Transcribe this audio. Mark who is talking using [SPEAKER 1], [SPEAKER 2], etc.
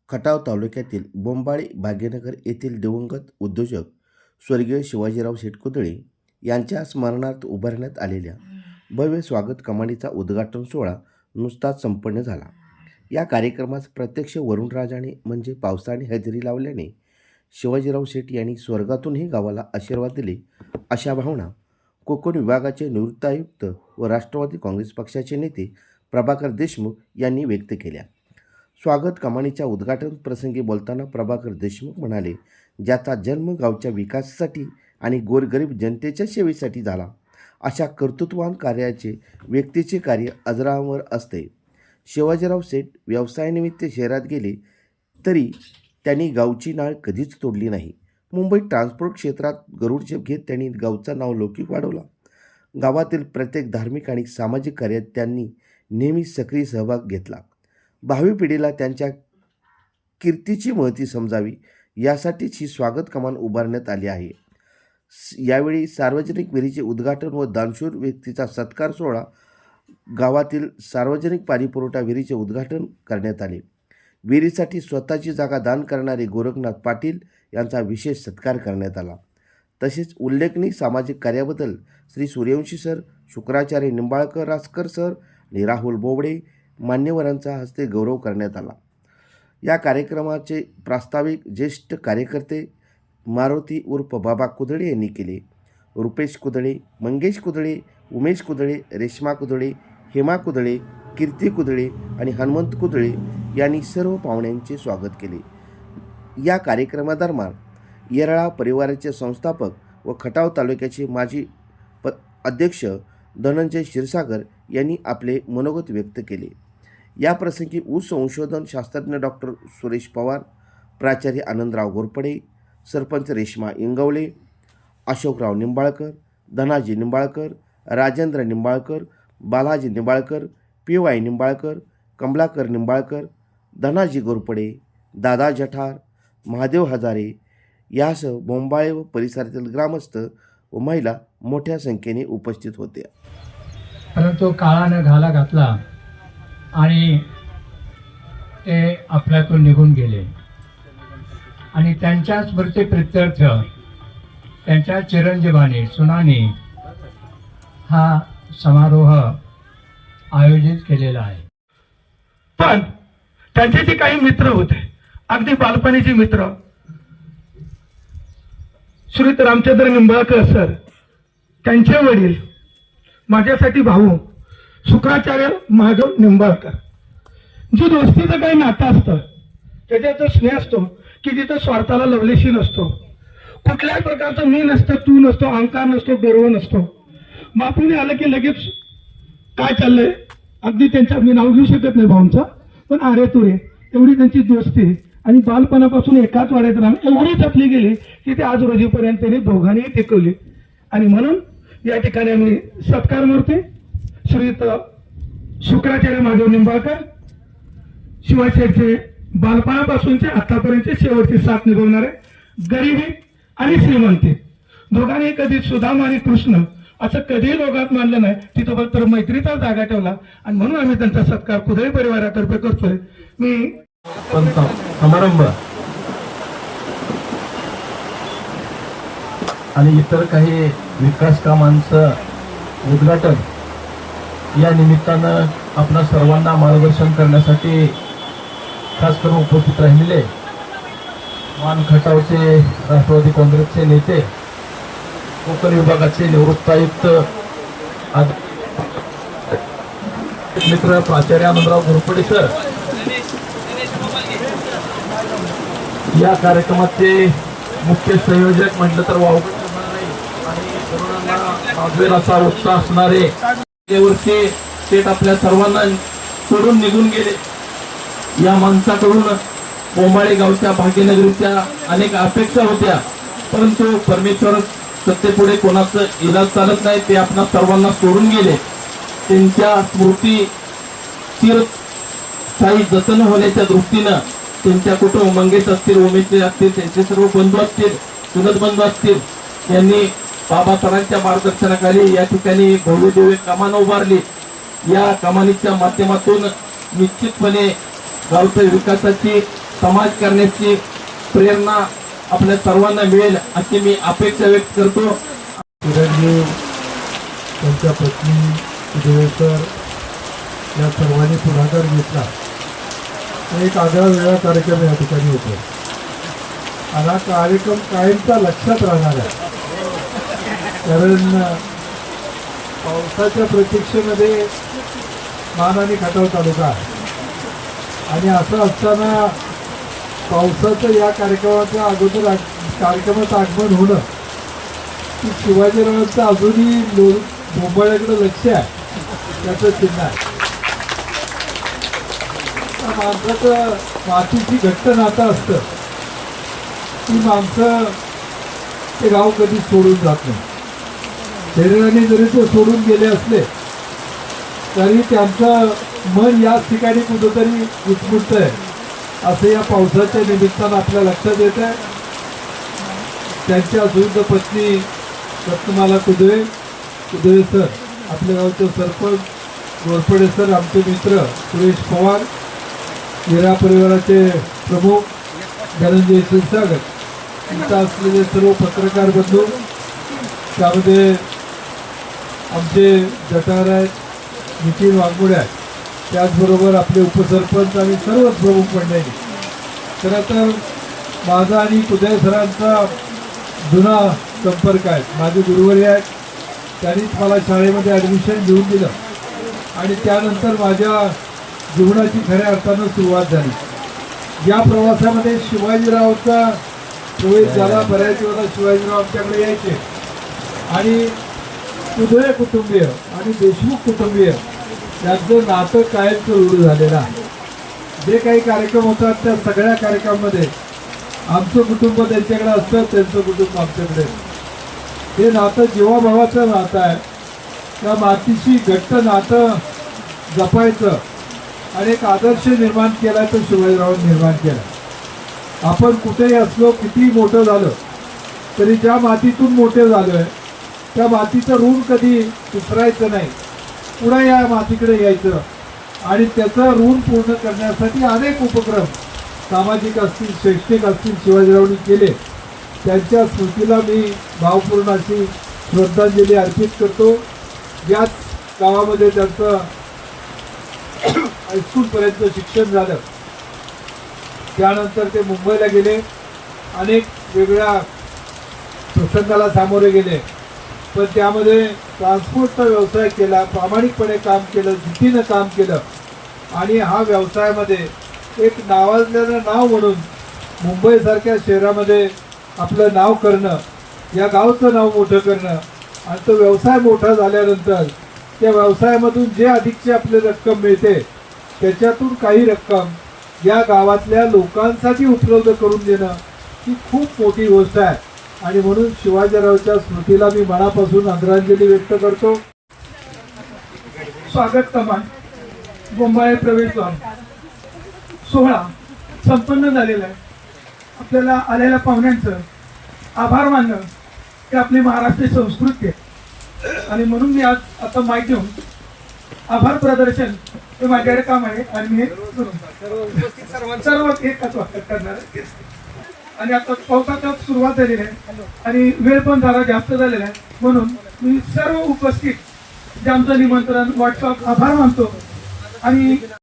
[SPEAKER 1] खटाव तालुक्यातील बोंबाळी भाग्यनगर येथील दिवंगत उद्योजक स्वर्गीय शिवाजीराव शेटकुदळे यांच्या स्मरणार्थ उभारण्यात आलेल्या भव्य स्वागत कमानीचा उद्घाटन सोहळा नुकताच संपन्न झाला. या कार्यक्रमास प्रत्यक्ष वरुणराजाने म्हणजे पावसाने हजेरी लावल्याने शिवाजीराव शेट यांनी स्वर्गातूनही गावाला आशीर्वाद दिले अशा भावना कोकण विभागाचे निवृत्त आयुक्त व राष्ट्रवादी काँग्रेस पक्षाचे नेते प्रभाकर देशमुख यांनी व्यक्त केल्या. स्वागत कमानीच्या उद्घाटन प्रसंगी बोलताना प्रभाकर देशमुख म्हणाले, ज्याचा जन्म गावच्या विकासासाठी आणि गोरगरीब जनतेच्या सेवेसाठी झाला अशा कर्तृत्ववान कार्याचे व्यक्तीचे कार्य अजरामर असते. शिवाजीराव शेट व्यवसायानिमित्त शहरात गेले तरी त्यांनी गावची नाळ कधीच तोडली नाही. मुंबईत ट्रान्सपोर्ट क्षेत्रात गरुडछेप घेत त्यांनी गावचं नाव लौकिक वाढवला. गावातील प्रत्येक धार्मिक आणि सामाजिक कार्यात त्यांनी नेहमी सक्रिय सहभाग घेतला. भावी पिढीला त्यांच्या कीर्तीची महती समजावी यासाठीच ही स्वागत कमान उभारण्यात आली आहे. यावेळी सार्वजनिक विहिरीचे उद्घाटन व दानशूर व्यक्तीचा सत्कार सोहळा गावातील सार्वजनिक पाणीपुरवठा विहिरीचे उद्घाटन करण्यात आले. विहिरीसाठी स्वतःची जागा दान करणारे गोरखनाथ पाटील यांचा विशेष सत्कार करण्यात आला. तसेच उल्लेखनीय सामाजिक कार्याबद्दल श्री सूर्यवंशी सर, शुक्राचार्य निंबाळकर रासकर सर आणि राहुल बोबडे मान्यवरांचा हस्ते गौरव करण्यात आला. या कार्यक्रमाचे प्रास्ताविक ज्येष्ठ कार्यकर्ते मारुती उर्फ बाबा कुदळे यांनी केले. रुपेश कुदळे, मंगेश कुदळे, उमेश कुदळे, रेश्मा कुदळे, हेमा कुदळे, कीर्ती कुदळे आणि हनुमंत कुदळे यांनी सर्व पाहुण्यांचे स्वागत केले. या कार्यक्रमादरम्यान येरळा परिवाराचे संस्थापक व खटाव तालुक्याचे माजी अध्यक्ष धनंजय क्षीरसागर यांनी आपले मनोगत व्यक्त केले. या प्रसंगी ऊस संशोधन शास्त्रज्ञ डॉक्टर सुरेश पवार, प्राचार्य आनंदराव घोरपडे, सरपंच रेश्मा इंगवले, अशोकराव निंबाळकर, धनाजी निंबाळकर, राजेंद्र निंबाळकर, बालाजी निंबाळकर, PY निंबाळकर, कमलाकर निंबाळकर, धनाजी घोरपडे, दादा जठार, महादेव हजारे यासह बोंबाळे व परिसरातील ग्रामस्थ व महिला मोठ्या संख्येने उपस्थित होत्या.
[SPEAKER 2] परंतु काळानं घाला घातला आणि ते आपल्यातून निघून गेले आणि त्यांच्या स्मृतीप्रित्यर्थ त्यांच्या चिरंजीवाने सुनाने हा समारोह आयोजित केलेला आहे.
[SPEAKER 3] पण त्यांचे जे काही मित्र होते, अगदी बालपणीचे मित्र, श्री रामचंद्र निंबाळकर सर, त्यांचे वडील, माझ्यासाठी भाऊ शुक्राचार्य महादेव निंबाळकर, जे दोस्तीचं काही नातं असतं त्याच्यात स्नेह असतो की तिथं स्वार्थाला लवलेशी नसतो, कुठल्याही प्रकारचा मी नसतं, तू नसतो, अहंकार नसतो, गर्व नसतो. बापूने आलं की लगेच काय चाललंय, अगदी त्यांच्या मी नाव घेऊ शकत नाही भाऊंचा, पण आरे तुरे एवढी त्यांची दोस्ती आणि बालपणापासून एकाच वाड्यात राहून एवढी जपली गेली की ते आज रोजीपर्यंत त्यांनी दोघांनीही टिकवली. आणि म्हणून या ठिकाणी आम्ही सत्कार मूर्ती श्रीयुत शुक्राचार्य महादेव निंबाळकर, शिवाजीचे बालपणापासूनचे आतापर्यंतचे शेवटची साथ निभवणारे, गरिबी आणि श्रीमंती दोघांनी कधी सुदाम आणि कृष्ण असं कधीही दोघात मानलं नाही, तिथं फक्त मैत्रीचा जागा ठेवला आणि म्हणून आम्ही त्यांचा सत्कार कुदळे परिवारातर्फे करतोय. मी
[SPEAKER 4] समारंभ आणि इतर काही विकास कामांचं उद्घाटन या निमित्तानं आपल्या सर्वांना मार्गदर्शन करण्यासाठी खास करून उपस्थित राहिलेले मान खटावचे राष्ट्रवादी काँग्रेसचे नेते, कोकण विभागाचे निवृत्त आयुक्त मित्र प्राचार्य आनंदराव घोरपडे सर, या कार्यक्रमाचे मुख्य संयोजक म्हटलं तर वावगं आणि तरुणांना मागवेल असा उत्साह असणारे वर्षी शेठ आपल्या सर्वांना सोडून निघून गेले. या माणसाकडून बोंबाळे गावच्या भाग्यनगरीच्या अनेक अपेक्षा होत्या, परंतु परमेश्वर सत्तेपुढे कोणाचं इलाज चालत नाही, ते आपल्या सर्वांना सोडून गेले. त्यांच्या स्मृती चिरस्थायी जतन होण्याच्या दृष्टीनं त्यांच्या कुटुंब, मंगेश असतील, उमेश असतील, त्यांचे सर्व बंधू असतील, चुलत बंधू असतील, यांनी बाबा सरांच्या मार्गदर्शनाखाली या ठिकाणी भव्य दिव्य कमान उभारली. या कमानीच्या माध्यमातून निश्चितपणे गावच्या विकासाची समाज करण्याची प्रेरणा आपल्या सर्वांना मिळेल अशी मी अपेक्षा व्यक्त करतो.
[SPEAKER 3] किरणजी, त्यांच्या पत्नी देवेकर या सर्वांनी पुढाकार घेतला. एक आगळा वेगळा कार्यक्रम या ठिकाणी होतो आणि हा कार्यक्रम कायमचा लक्षात राहणार आहे. कारण पावसाच्या प्रतीक्षेमध्ये मान आणि खटाव तालुका आहे आणि असं असताना पावसाचं या कार्यक्रमाच्या अगोदर कार्यक्रमाचं आगमन होणं की शिवाजीरावांचं अजूनही मुंबईकडे लक्ष आहे त्याचं चिन्ह आहे. त्या माणसाचं मातीची घट्ट नातं असतं. ती माणसं ते गाव कधी सोडून जात नाही. शरीराने जरी ते सोडून गेले असले तरी त्यांचं मन याच ठिकाणी कुठंतरी गुटमुटत आहे असं या पावसाच्या निमित्तानं आपल्या लक्षात येत आहे. त्यांच्या सुद्धा पत्नी रत्नमाला कुदवे सर, आपल्या गावचे सरपंच गोरपडे सर, आमचे मित्र सुरेश पवार, हिरा परिवाराचे प्रमुख धनंजय क्षीरसागर, इथं असलेले सर्व पत्रकार बंधू, त्यामध्ये आमचे जटार आहेत, नितीन वाघमोडे आहेत, त्याचबरोबर आपले उपसरपंच आणि सर्वच प्रमुख मंडळी. खरं तर माझा आणि कुदळे सरांचा जुना संपर्क आहे. माझे गुरुवर्य आहेत, त्यांनीच मला शाळेमध्ये ॲडमिशन घेऊन दिलं आणि त्यानंतर माझ्या जीवनाची खऱ्या अर्थानं सुरुवात झाली. या प्रवासामध्ये शिवाजीरावचा प्रवेश झाला. बऱ्याच वेळा शिवाजीराव आमच्याकडे यायचे आणि कुदळे कुटुंबीय आणि देशमुख कुटुंबीय यांचं नातं कायमचं रूढ झालेलं आहे. जे काही कार्यक्रम होतात त्या सगळ्या कार्यक्रमामध्ये आमचं कुटुंब त्यांच्याकडे असतं, त्यांचं कुटुंब आमच्याकडे. हे नातं जीवाभावाचं नातं आहे. त्या मातीशी घट्ट नातं जपायचं आणि एक आदर्श निर्माण केला तो शिवाजीरावांनी निर्माण केला. आपण कुठेही असलो, कितीही मोठं झालं तरी ज्या मातीतून मोठे झालोय त्या मातीचं ऋण कधी विसरायचं नाही. पुन्हा या मातीकडे यायचं आणि त्याचं ऋण पूर्ण करण्यासाठी अनेक उपक्रम सामाजिक असतील, शैक्षणिक असतील शिवाजीरावांनी केले. त्यांच्या स्मृतीला मी भावपूर्ण अशी श्रद्धांजली अर्पित करतो. याच गावामध्ये त्यांचं हायस्कूलपर्यंत शिक्षण झालं. त्यानंतर ते मुंबईला गेले, अनेक वेगळ्या प्रसंगाला सामोरे गेले, पण त्यामध्ये ट्रान्सपोर्टचा व्यवसाय केला, प्रामाणिकपणे काम केलं, जिद्दीनं काम केलं आणि हा व्यवसायामध्ये एक नावाजलेलं नाव म्हणून मुंबईसारख्या शहरामध्ये आपलं नाव करणं, या गावचं नाव मोठं करणं आणि तो व्यवसाय मोठा झाल्यानंतर त्या व्यवसायामधून जे अधिकची आपली रक्कम मिळते त्याच्यातून काही रक्कम या गावातल्या लोकांसाठी उपलब्ध करून देणं ही खूप मोठी गोष्ट आहे. आणि म्हणून शिवाजीरावच्या स्मृतीला मी मनापासून आदरांजली व्यक्त करतो.
[SPEAKER 5] स्वागत कमान बोंबाळे प्रवेशद्वार सोहळा संपन्न झालेला आहे. आपल्याला आलेल्या पाहुण्यांचं आभार मानणं हे आपली महाराष्ट्रीय संस्कृती आहे आणि म्हणून मी आज आता माहिती घेऊन आभार प्रदर्शन हे माझ्याकडे काम आहे आणि मी हे सर्व एकाच वाटत करणार आहे. आणि आता पावसाच्या सुरुवात झालेली आहे आणि वेळ पण जरा जास्त झालेला आहे म्हणून मी सर्व उपस्थित जे आमचं निमंत्रण व्हॉट्सअप आभार मानतो आणि